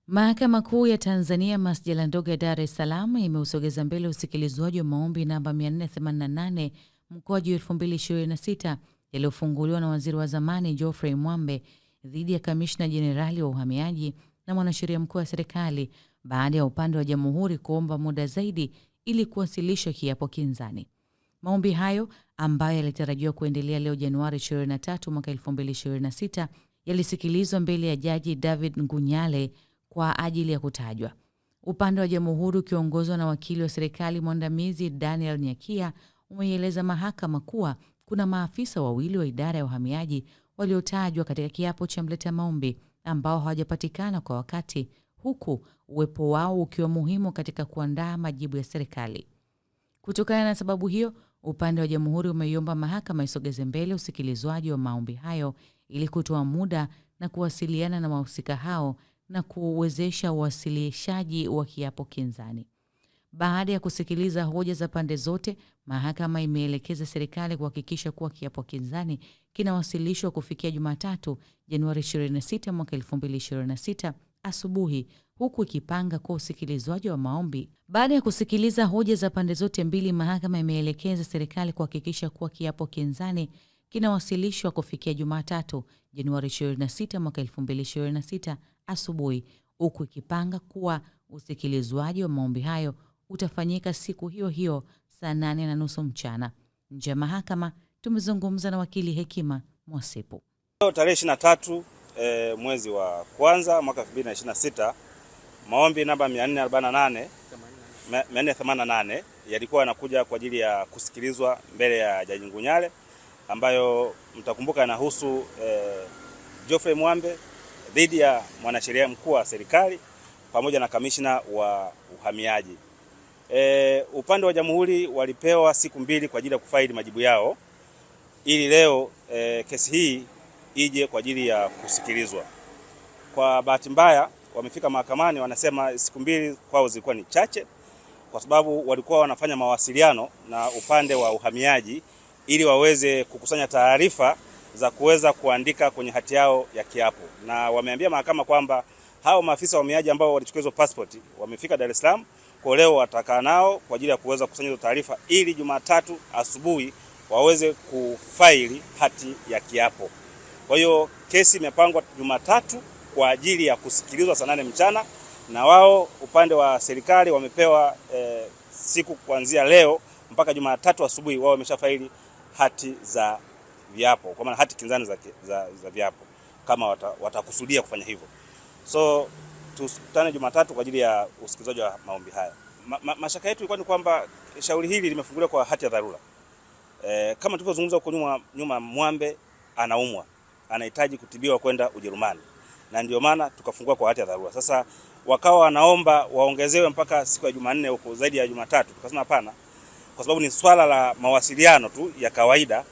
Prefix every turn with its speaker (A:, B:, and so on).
A: Mahakama Kuu ya Tanzania masjala ndogo ya Dar es Salaam imeusogeza mbele usikilizwaji wa maombi namba 488 mkwaju 2026 yaliyofunguliwa na waziri wa zamani Geoffrey Mwambe dhidi ya kamishna jenerali wa uhamiaji na mwanasheria mkuu wa serikali baada ya upande wa jamhuri kuomba muda zaidi ili kuwasilisha kiapo kinzani. Maombi hayo ambayo yalitarajiwa kuendelea leo Januari 23 mwaka 2026 yalisikilizwa mbele ya Jaji David Ngunyale kwa ajili ya kutajwa. Upande wa jamhuri ukiongozwa na wakili wa serikali mwandamizi Daniel Nyakia umeieleza mahakama kuwa kuna maafisa wawili wa idara ya uhamiaji waliotajwa katika kiapo cha mleta maombi ambao hawajapatikana kwa wakati, huku uwepo wao ukiwa muhimu katika kuandaa majibu ya serikali. Kutokana na sababu hiyo, upande wa jamhuri umeiomba mahakama isogeze mbele usikilizwaji wa maombi hayo ili kutoa muda na kuwasiliana na wahusika hao na kuwezesha uwasilishaji wa kiapo kinzani. Baada ya kusikiliza hoja za pande zote, mahakama imeelekeza serikali kuhakikisha kuwa kiapo kinzani kinawasilishwa kufikia Jumatatu, Januari 26 mwaka 2026 asubuhi, huku ikipanga kwa usikilizwaji wa maombi. Baada ya kusikiliza hoja za pande zote mbili, mahakama imeelekeza serikali kuhakikisha kuwa kiapo kinzani kinawasilishwa kufikia Jumatatu, Januari 26 mwaka 2026 asubuhi, huku ikipanga kuwa usikilizwaji wa maombi hayo utafanyika siku hiyo hiyo saa 8:30 mchana. Nje ya mahakama tumezungumza na wakili Hekima Mwasipu.
B: Tarehe 23 mwezi wa kwanza mwaka 2026 maombi namba 488 yalikuwa yanakuja kwa ajili ya kusikilizwa mbele ya Jaji Ngunyale, ambayo mtakumbuka yanahusu Geoffrey Mwambe dhidi ya mwanasheria mkuu wa serikali pamoja na kamishna wa uhamiaji. Upande wa jamhuri walipewa siku 2 kwa ajili ya kufaili majibu yao ili leo kesi hii ije kwa ajili ya kusikilizwa. Kwa bahati mbaya wamefika mahakamani, wanasema siku 2 kwao zilikuwa ni chache kwa sababu walikuwa wanafanya mawasiliano na upande wa uhamiaji ili waweze kukusanya taarifa za kuweza kuandika kwenye hati yao ya kiapo. Na wameambia mahakama kwamba hao maafisa wa uhamiaji ambao walichukua hizo passport wamefika Dar es Salaam, kwa leo watakaa nao kwa ajili ya kuweza kukusanya hizo taarifa ili Jumatatu asubuhi waweze kufaili hati ya kiapo. Kwa hiyo kesi imepangwa Jumatatu kwa ajili ya kusikilizwa saa 8 mchana, na wao upande wa serikali wamepewa siku kuanzia leo mpaka Jumatatu asubuhi wao wameshafaili hati za viapo, kwa maana hati kinzani za viapo kama watakusudia kufanya hivyo. So tukutane Jumatatu kwa ajili ya usikilizaji wa maombi haya. Mashaka yetu ilikuwa ni kwamba shauri hili limefunguliwa kwa hati ya dharura. Kama tulivyozungumza huko nyuma Mwambe anaumwa, anahitaji kutibiwa kwenda Ujerumani, na ndio maana tukafungua kwa hati ya dharura. Sasa wakawa wanaomba waongezewe mpaka siku ya Jumanne huko zaidi ya Jumatatu. Tukasema hapana, kwa sababu ni swala la mawasiliano tu ya kawaida,